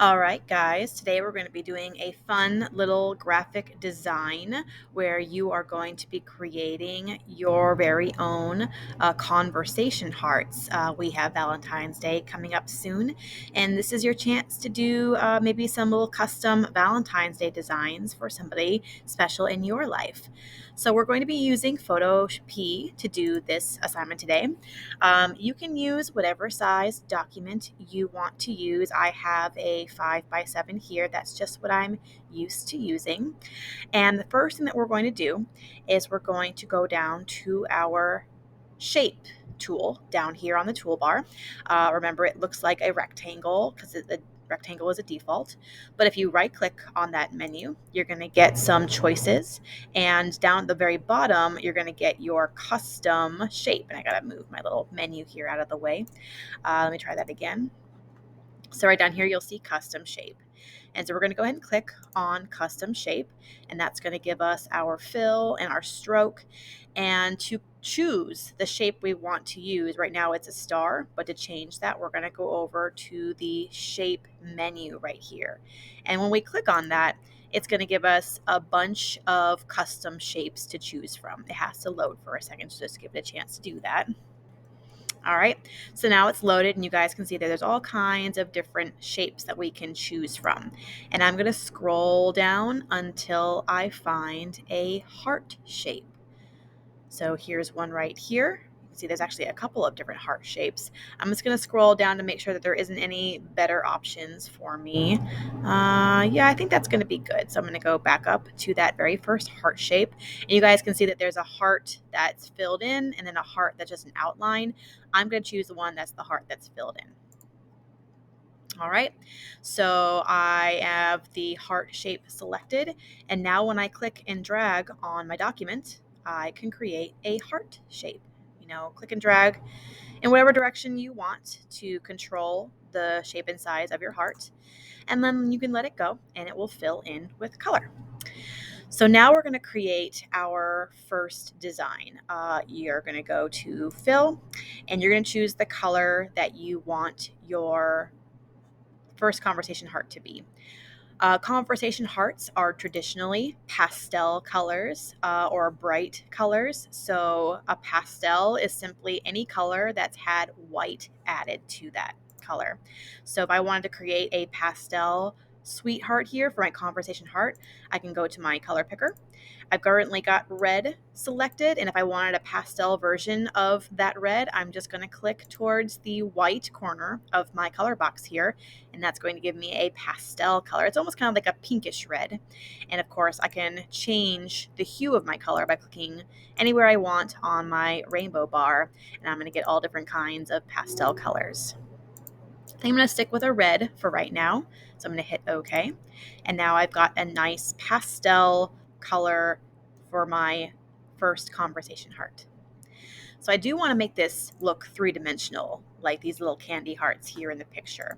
All right, guys, today we're going to be doing a fun little graphic design where you are going to be creating your very own conversation hearts. We have Valentine's Day coming up soon, and this is your chance to do maybe some little custom Valentine's Day designs for somebody special in your life. So, we're going to be using Photo P to do this assignment today. You can use whatever size document you want to use. I have a 5x7 here. That's just what I'm used to using. And the first thing that we're going to do is we're going to go down to our shape tool down here on the toolbar. Remember, it looks like a rectangle because the rectangle is a default. But if you right click on that menu, you're going to get some choices. And down at the very bottom, you're going to get your custom shape. And I got to move my little menu here out of the way. Let me try that again. So right down here, you'll see custom shape. And so we're going to go ahead and click on custom shape, and that's going to give us our fill and our stroke. And to choose the shape we want to use, right now it's a star, but to change that, we're going to go over to the shape menu right here. And when we click on that, it's going to give us a bunch of custom shapes to choose from. It has to load for a second, so just give it a chance to do that. All right, so now it's loaded and you guys can see that there's all kinds of different shapes that we can choose from. And I'm going to scroll down until I find a heart shape. So here's one right here. You can see there's actually a couple of different heart shapes. I'm just going to scroll down to make sure that there isn't any better options for me. Yeah, I think that's going to be good. So I'm going to go back up to that very first heart shape. And you guys can see that there's a heart that's filled in and then a heart that's just an outline. I'm going to choose the one that's the heart that's filled in. All right, so I have the heart shape selected, and now when I click and drag on my document, I can create a heart shape. Click and drag in whatever direction you want to control the shape and size of your heart, and then you can let it go, and it will fill in with color. So now we're going to create our first design. You're going to go to fill, and you're going to choose the color that you want your first conversation heart to be. Conversation hearts are traditionally pastel colors or bright colors. So a pastel is simply any color that's had white added to that color. So if I wanted to create a pastel sweetheart here for my conversation heart, I can go to my color picker. I've currently got red selected, and if I wanted a pastel version of that red, I'm just going to click towards the white corner of my color box here, and that's going to give me a pastel color. It's almost kind of like a pinkish red. And of course, I can change the hue of my color by clicking anywhere I want on my rainbow bar, and I'm going to get all different kinds of pastel colors. I'm going to stick with a red for right now, so I'm going to hit OK. And now I've got a nice pastel color for my first conversation heart. So I do want to make this look three-dimensional, like these little candy hearts here in the picture.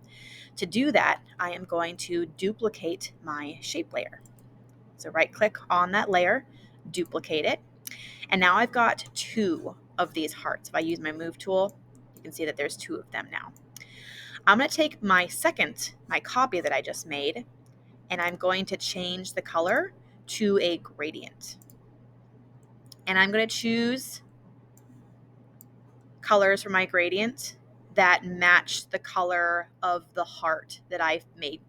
To do that, I am going to duplicate my shape layer. So right-click on that layer, duplicate it, and now I've got two of these hearts. If I use my move tool, you can see that there's two of them now. I'm going to take my copy that I just made, and I'm going to change the color to a gradient. And I'm going to choose colors for my gradient that match the color of the heart that I've made.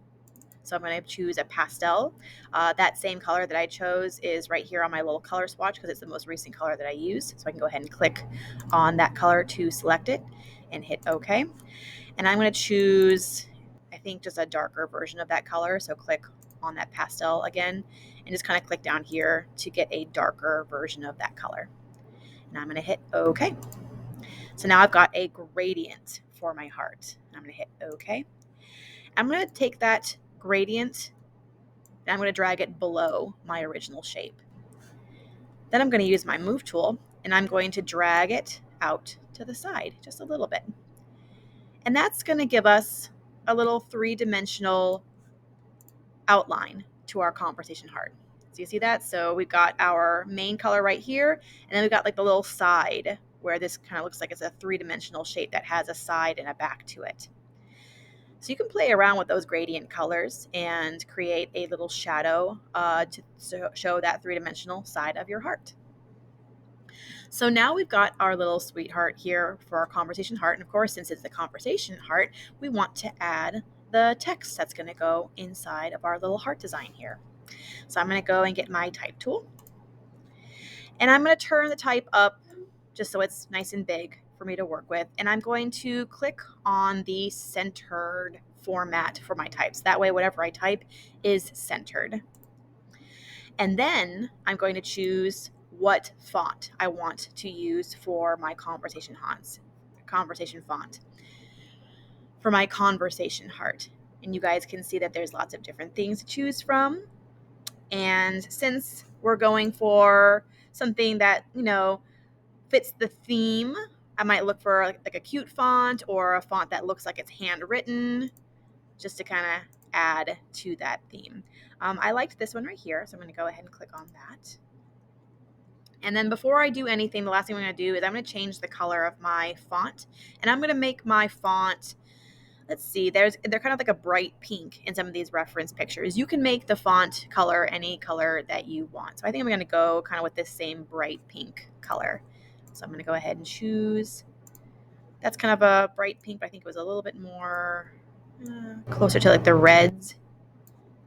So I'm going to choose a pastel. That same color that I chose is right here on my little color swatch because it's the most recent color that I use. So I can go ahead and click on that color to select it and hit OK. And I'm going to choose, I think, just a darker version of that color. So click on that pastel again and just kind of click down here to get a darker version of that color. And I'm going to hit OK. So now I've got a gradient for my heart. I'm going to hit OK. I'm going to take that gradient and I'm going to drag it below my original shape. Then I'm going to use my move tool and I'm going to drag it out to the side just a little bit. And that's going to give us a little three-dimensional outline to our conversation heart. So you see that? So we've got our main color right here, and then we've got like the little side where this kind of looks like it's a three-dimensional shape that has a side and a back to it. So you can play around with those gradient colors and create a little shadow to show that three-dimensional side of your heart. So now we've got our little sweetheart here for our conversation heart. And of course, since it's the conversation heart, we want to add the text that's going to go inside of our little heart design here. So I'm going to go and get my type tool. And I'm going to turn the type up just so it's nice and big for me to work with. And I'm going to click on the centered format for my types. That way, whatever I type is centered. And then I'm going to choose what font I want to use for my conversation font for my conversation heart. And you guys can see that there's lots of different things to choose from. And since we're going for something that, fits the theme, I might look for like a cute font or a font that looks like it's handwritten, just to kind of add to that theme. I liked this one right here, so I'm going to go ahead and click on that. And then before I do anything, the last thing I'm going to do is I'm going to change the color of my font. And I'm going to make my font, let's see, they're kind of like a bright pink in some of these reference pictures. You can make the font color any color that you want. So I think I'm going to go kind of with this same bright pink color. So I'm going to go ahead and choose. That's kind of a bright pink, but I think it was a little bit more closer to like the reds.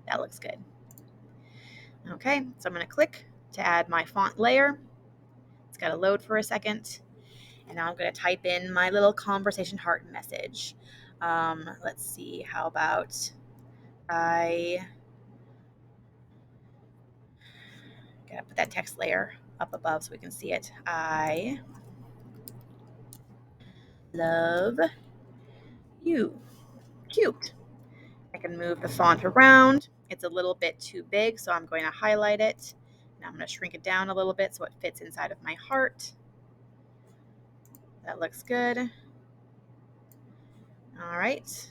That looks good. Okay, so I'm going to click to add my font layer. It's got to load for a second. And now I'm going to type in my little conversation heart message. Let's see, how about I got to put that text layer up above so we can see it. I love you. Cute. I can move the font around. It's a little bit too big, so I'm going to highlight it. Now I'm going to shrink it down a little bit so it fits inside of my heart. That looks good. All right.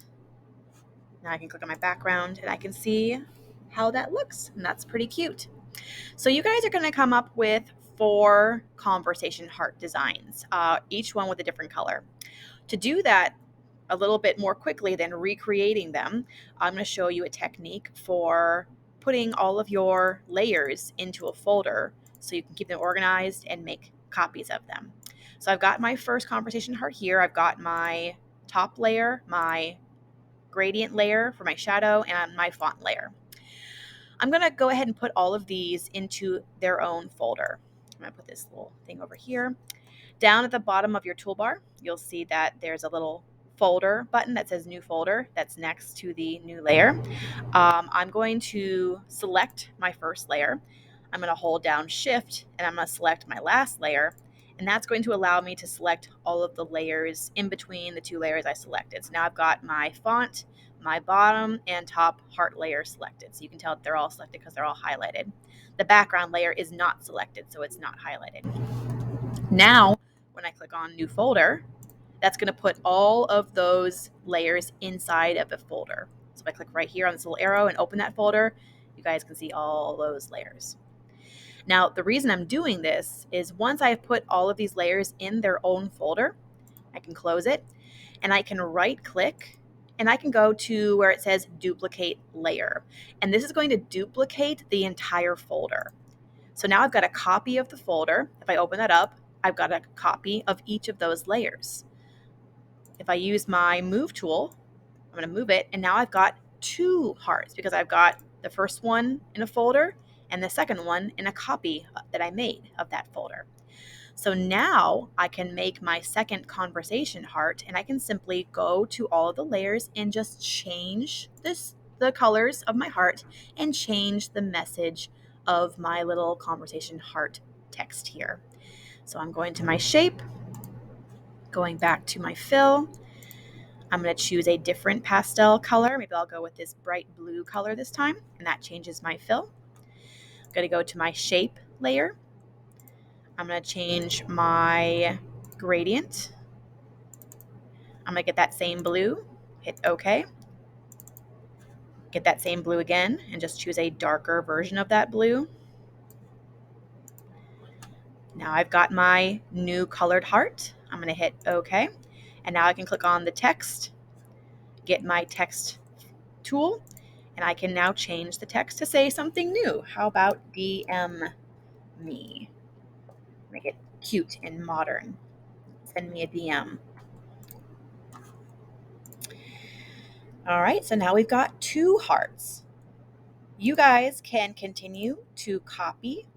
Now I can click on my background and I can see how that looks, and that's pretty cute. So you guys are going to come up with 4 conversation heart designs, each one with a different color. To do that a little bit more quickly than recreating them, I'm going to show you a technique for putting all of your layers into a folder so you can keep them organized and make copies of them. So I've got my first conversation heart here. I've got my top layer, my gradient layer for my shadow, and my font layer. I'm going to go ahead and put all of these into their own folder. I'm going to put this little thing over here. Down at the bottom of your toolbar, you'll see that there's a little folder button that says new folder that's next to the new layer. I'm going to select my first layer. I'm going to hold down shift and I'm going to select my last layer. And that's going to allow me to select all of the layers in between the 2 layers I selected. So now I've got my font, my bottom and top heart layer selected. So you can tell that they're all selected because they're all highlighted. The background layer is not selected, so it's not highlighted. Now, when I click on new folder, that's going to put all of those layers inside of the folder. So if I click right here on this little arrow and open that folder, you guys can see all those layers. Now, the reason I'm doing this is once I've put all of these layers in their own folder, I can close it and I can right click and I can go to where it says duplicate layer. And this is going to duplicate the entire folder. So now I've got a copy of the folder. If I open that up, I've got a copy of each of those layers. If I use my move tool, I'm going to move it, and now I've got 2 hearts because I've got the first one in a folder and the second one in a copy that I made of that folder. So now I can make my second conversation heart, and I can simply go to all of the layers and just change the colors of my heart and change the message of my little conversation heart text here. So I'm going to my shape, going back to my fill. I'm going to choose a different pastel color. Maybe I'll go with this bright blue color this time, and that changes my fill. I'm going to go to my shape layer. I'm going to change my gradient. I'm going to get that same blue, hit OK. Get that same blue again, and just choose a darker version of that blue. Now I've got my new colored heart. I'm going to hit OK. And now I can click on the text get my text tool, and I can now change the text to say something new. How about DM me? Make it cute and modern. Send me a DM. All right, so now we've got 2 hearts. You guys can continue to copy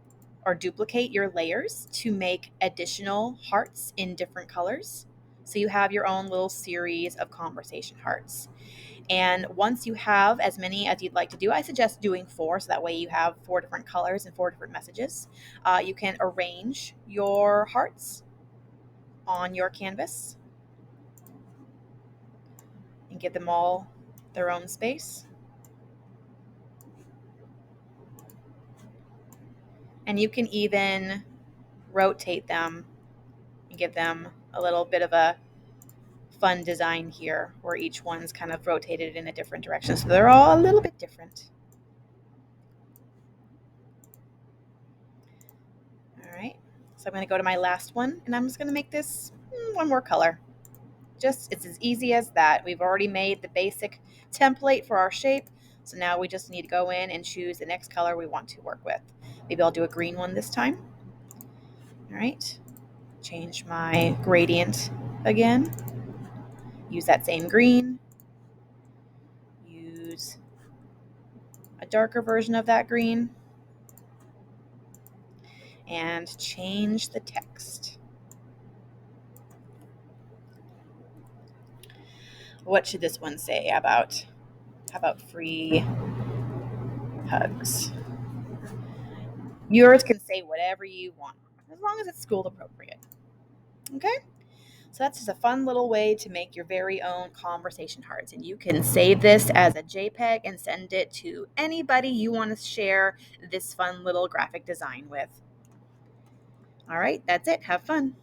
or duplicate your layers to make additional hearts in different colors. So you have your own little series of conversation hearts. And once you have as many as you'd like to do, I suggest doing 4, so that way you have 4 different colors and 4 different messages. You can arrange your hearts on your canvas and give them all their own space. And you can even rotate them and give them a little bit of a fun design here where each one's kind of rotated in a different direction. So they're all a little bit different. All right. So I'm going to go to my last one, and I'm just going to make this one more color. Just, it's as easy as that. We've already made the basic template for our shape. So now we just need to go in and choose the next color we want to work with. Maybe I'll do a green one this time. All right. Change my gradient again. Use that same green. Use a darker version of that green. And change the text. What should this one say about? How about free hugs? Yours can say whatever you want, as long as it's school appropriate. Okay? So that's just a fun little way to make your very own conversation hearts. And you can save this as a JPEG and send it to anybody you want to share this fun little graphic design with. All right, that's it. Have fun.